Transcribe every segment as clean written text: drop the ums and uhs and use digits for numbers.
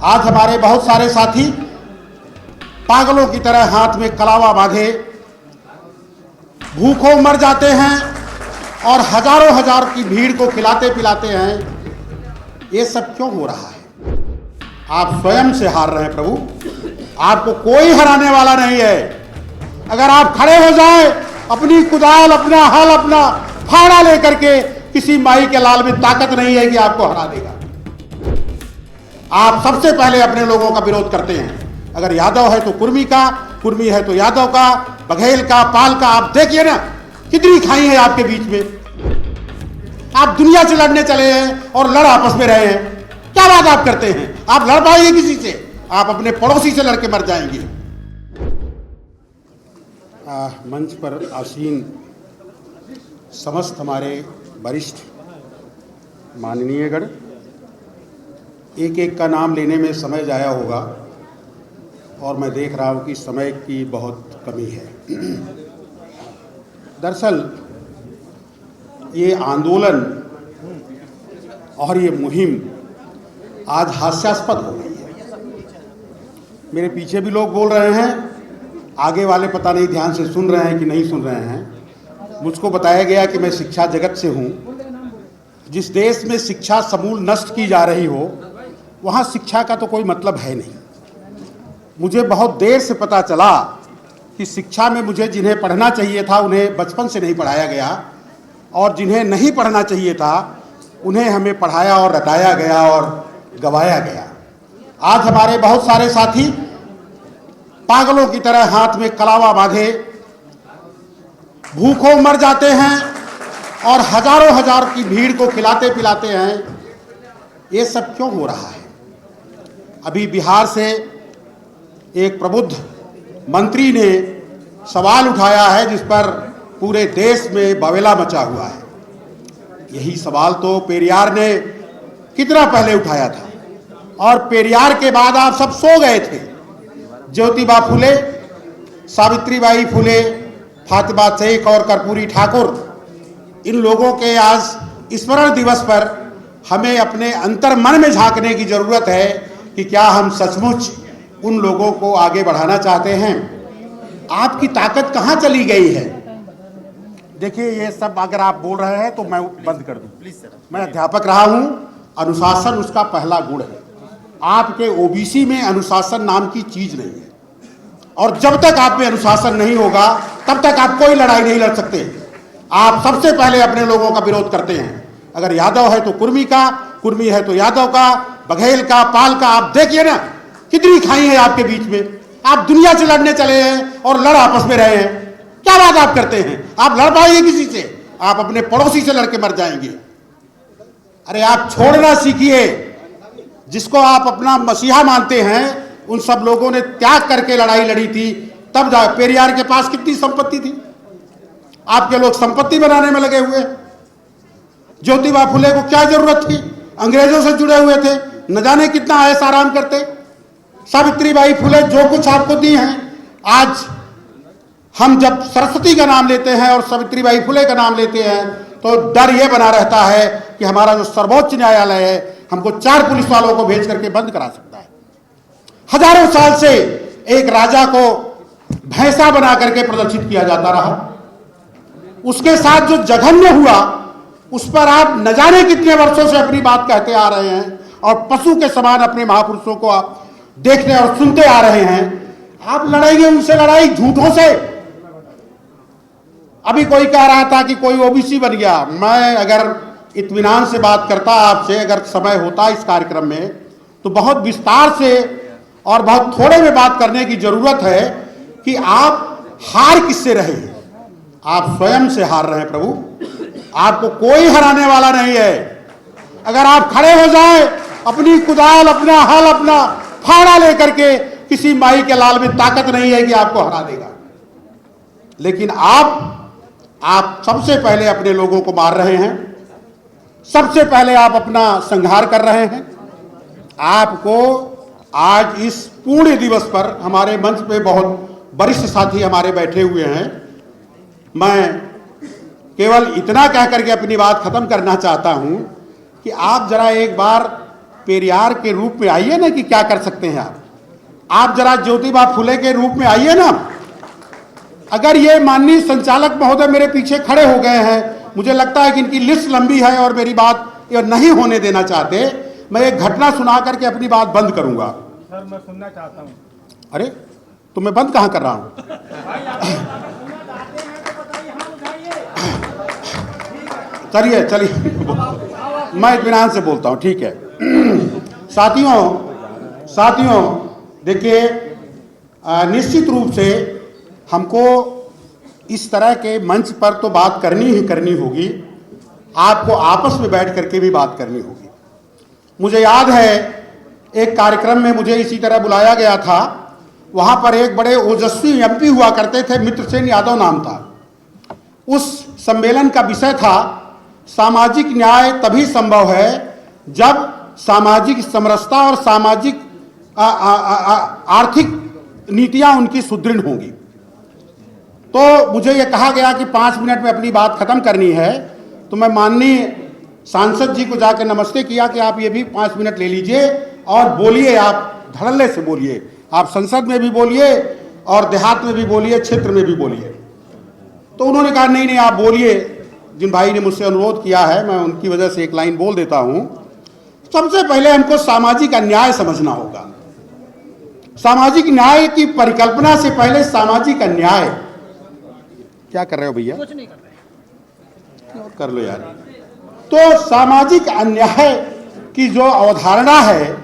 आज हमारे बहुत सारे साथी पागलों की तरह हाथ में कलावा बांधे भूखों मर जाते हैं और हजारों हजार की भीड़ को खिलाते पिलाते हैं। ये सब क्यों हो रहा है? आप स्वयं से हार रहे हैं प्रभु, आपको कोई हराने वाला नहीं है। अगर आप खड़े हो जाए, अपनी कुदाल, अपना हल, अपना फाड़ा लेकर के, किसी माई के लाल में ताकत नहीं है कि आपको हरा देगा। आप सबसे पहले अपने लोगों का विरोध करते हैं। अगर यादव है तो कुर्मी का, कुर्मी है तो यादव का, बघेल का, पाल का। आप देखिए ना कितनी खाई है आपके बीच में। आप दुनिया से लड़ने चले हैं और लड़ आपस में रहे हैं। क्या बात आप करते हैं? आप लड़ पाएंगे किसी से? आप अपने पड़ोसी से लड़के मर जाएंगे। मंच पर आसीन समस्त हमारे वरिष्ठ माननीयगण, एक एक का नाम लेने में समय जाया होगा और मैं देख रहा हूँ कि समय की बहुत कमी है। दरअसल ये आंदोलन और ये मुहिम आज हास्यास्पद हो गई है। मेरे पीछे भी लोग बोल रहे हैं, आगे वाले पता नहीं ध्यान से सुन रहे हैं कि नहीं सुन रहे हैं। मुझको बताया गया कि मैं शिक्षा जगत से हूँ। जिस देश में शिक्षा समूल नष्ट की जा रही हो, वहाँ शिक्षा का तो कोई मतलब है नहीं। मुझे बहुत देर से पता चला कि शिक्षा में मुझे जिन्हें पढ़ना चाहिए था उन्हें बचपन से नहीं पढ़ाया गया, और जिन्हें नहीं पढ़ना चाहिए था उन्हें हमें पढ़ाया और रटाया गया और गवाया गया। आज हमारे बहुत सारे साथी पागलों की तरह हाथ में कलावा बांधे भूखों मर जाते हैं और हजारों हजार की भीड़ को खिलाते पिलाते हैं। ये सब क्यों हो रहा है? अभी बिहार से एक प्रबुद्ध मंत्री ने सवाल उठाया है जिस पर पूरे देश में बवेला मचा हुआ है। यही सवाल तो पेरियार ने कितना पहले उठाया था, और पेरियार के बाद आप सब सो गए थे। ज्योतिबा फुले, सावित्रीबाई फुले, फातिमा शेख और कर्पूरी ठाकुर, इन लोगों के आज स्मरण दिवस पर हमें अपने अंतर मन में झांकने की जरूरत है कि क्या हम सचमुच उन लोगों को आगे बढ़ाना चाहते हैं? आपकी ताकत कहाँ चली गई है? देखिए, ये सब अगर आप बोल रहे हैं तो मैं बंद कर दूं प्लीज सर। मैं अध्यापक रहा हूं, अनुशासन उसका पहला गुण है। आपके ओबीसी में अनुशासन नाम की चीज नहीं है, और जब तक आप में अनुशासन नहीं होगा तब तक आप कोई लड़ाई नहीं लड़ सकते। आप सबसे पहले अपने लोगों का विरोध करते हैं। अगर यादव है तो कुर्मी का, कुर्मी है तो यादव का, बघेल का, पाल का। आप देखिए ना कितनी खाई है आपके बीच में। आप दुनिया से लड़ने चले हैं और लड़ आपस में रहे हैं। क्या बात आप करते हैं? आप लड़ पाएंगे किसी से? आप अपने पड़ोसी से लड़के मर जाएंगे। अरे आप छोड़ना सीखिए। जिसको आप अपना मसीहा मानते हैं, उन सब लोगों ने त्याग करके लड़ाई लड़ी थी, तब जा। पेरियार के पास कितनी संपत्ति थी, आपके लोग संपत्ति बनाने में लगे हुए। ज्योतिबा फुले को क्या जरूरत थी? अंग्रेजों से जुड़े हुए थे, न जाने कितना ऐश आराम करते। सावित्रीबाई फुले जो कुछ आपको दी हैं, आज हम जब सरस्वती का नाम लेते हैं और सावित्रीबाई फुले का नाम लेते हैं तो डर यह बना रहता है कि हमारा जो सर्वोच्च न्यायालय है हमको 4 पुलिस वालों को भेज करके बंद करा सकता है। हजारों साल से एक राजा को भैंसा बना करके प्रदर्शित किया जाता रहा। उसके साथ जो जघन्य हुआ उस पर आप न जाने कितने वर्षों से अपनी बात कहते आ रहे हैं, और पशु के समान अपने महापुरुषों को आप देखने और सुनते आ रहे हैं। आप लड़ेंगे उनसे लड़ाई झूठों से। अभी कोई कह रहा था कि कोई ओबीसी बन गया। मैं अगर इत्मीनान से बात करता आपसे, अगर समय होता इस कार्यक्रम में, तो बहुत विस्तार से और बहुत थोड़े में बात करने की जरूरत है कि आप हार किससे रहे हैं। आप स्वयं से हार रहे हैं प्रभु, आपको कोई हराने वाला नहीं है। अगर आप खड़े हो जाए, अपनी कुदाल, अपना हल, अपना फाड़ा लेकर के, किसी माई के लाल में ताकत नहीं है कि आपको हरा देगा। लेकिन आप सबसे पहले अपने लोगों को मार रहे हैं। सबसे पहले आप अपना संहार कर रहे हैं। आपको आज इस पुण्य दिवस पर हमारे मंच पे बहुत वरिष्ठ साथी हमारे बैठे हुए हैं। मैं केवल इतना कह करके अपनी बात खत्म करना चाहता हूं कि आप जरा एक बार पेरियार के रूप में आइए ना कि क्या कर सकते हैं आप जरा ज्योतिबा फुले के रूप में आइए ना। अगर ये माननीय संचालक महोदय मेरे पीछे खड़े हो गए हैं, मुझे लगता है कि इनकी लिस्ट लंबी है और मेरी बात ये नहीं होने देना चाहते, मैं एक घटना सुना करके अपनी बात बंद करूंगा। सर मैं सुनना चाहता हूँ। अरे तो मैं बंद कहाँ कर रहा हूँ? चलिए चलिए मैं इत्मीनान से बोलता हूँ, ठीक है। साथियों देखिए, निश्चित रूप से हमको इस तरह के मंच पर तो बात करनी ही करनी होगी, आपको आपस में बैठ करके भी बात करनी होगी। मुझे याद है एक कार्यक्रम में मुझे इसी तरह बुलाया गया था, वहाँ पर एक बड़े ओजस्वी एमपी हुआ करते थे, मित्रसेन यादव नाम था। उस सम्मेलन का विषय था सामाजिक न्याय तभी संभव है जब सामाजिक समरसता और सामाजिक आर्थिक नीतियां उनकी सुदृढ़ होंगी। तो मुझे यह कहा गया कि 5 मिनट में अपनी बात खत्म करनी है, तो मैं माननीय सांसद जी को जाकर नमस्ते किया कि आप ये भी 5 मिनट ले लीजिए और बोलिए, आप धड़ल्ले से बोलिए, आप संसद में भी बोलिए और देहात में भी बोलिए, क्षेत्र में भी बोलिए। तो उन्होंने कहा नहीं आप बोलिए, जिन भाई ने मुझसे अनुरोध किया है मैं उनकी वजह से एक लाइन बोल देता हूं। सबसे पहले हमको सामाजिक अन्याय समझना होगा। सामाजिक न्याय की परिकल्पना से पहले सामाजिक अन्याय, क्या कर रहे हो भैया? कुछ नहीं कर रहे। और कर लो यार। तो सामाजिक अन्याय की जो अवधारणा है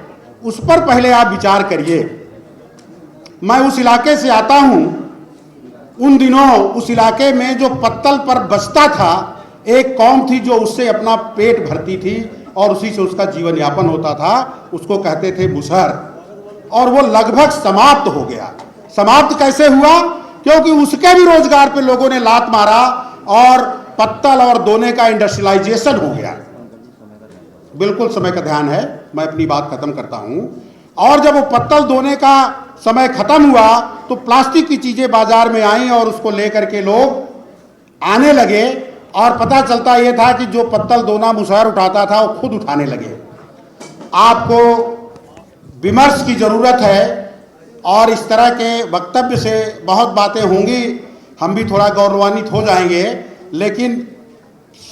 उस पर पहले आप विचार करिए। मैं उस इलाके से आता हूं, उन दिनों उस इलाके में जो पत्तल पर बसता था एक कौम थी जो उससे अपना पेट भरती थी और उसी से उसका जीवन यापन होता था, उसको कहते थे मुसहर, और वो लगभग समाप्त हो गया। समाप्त कैसे हुआ? क्योंकि उसके भी रोजगार पे लोगों ने लात मारा और पत्तल और दोने का इंडस्ट्रियलाइजेशन हो गया। बिल्कुल समय का ध्यान है, मैं अपनी बात खत्म करता हूं। और जब वो पत्तल दोने का समय खत्म हुआ तो प्लास्टिक की चीजें बाजार में आई और उसको लेकर के लोग आने लगे, और पता चलता यह था कि जो पत्तल दोना मुसहर उठाता था वो खुद उठाने लगे। आपको विमर्श की जरूरत है और इस तरह के वक्तव्य से बहुत बातें होंगी, हम भी थोड़ा गौरवान्वित हो जाएंगे, लेकिन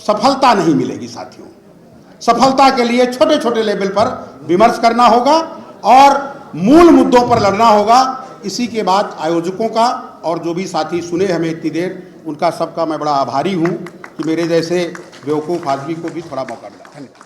सफलता नहीं मिलेगी साथियों। सफलता के लिए छोटे छोटे लेवल पर विमर्श करना होगा और मूल मुद्दों पर लड़ना होगा। इसी के बाद आयोजकों का और जो भी साथी सुने हमें इतनी देर, उनका सबका मैं बड़ा आभारी हूं कि मेरे जैसे बेवकूफ़ आदमी को भी थोड़ा मौका मिला। धन्यवाद।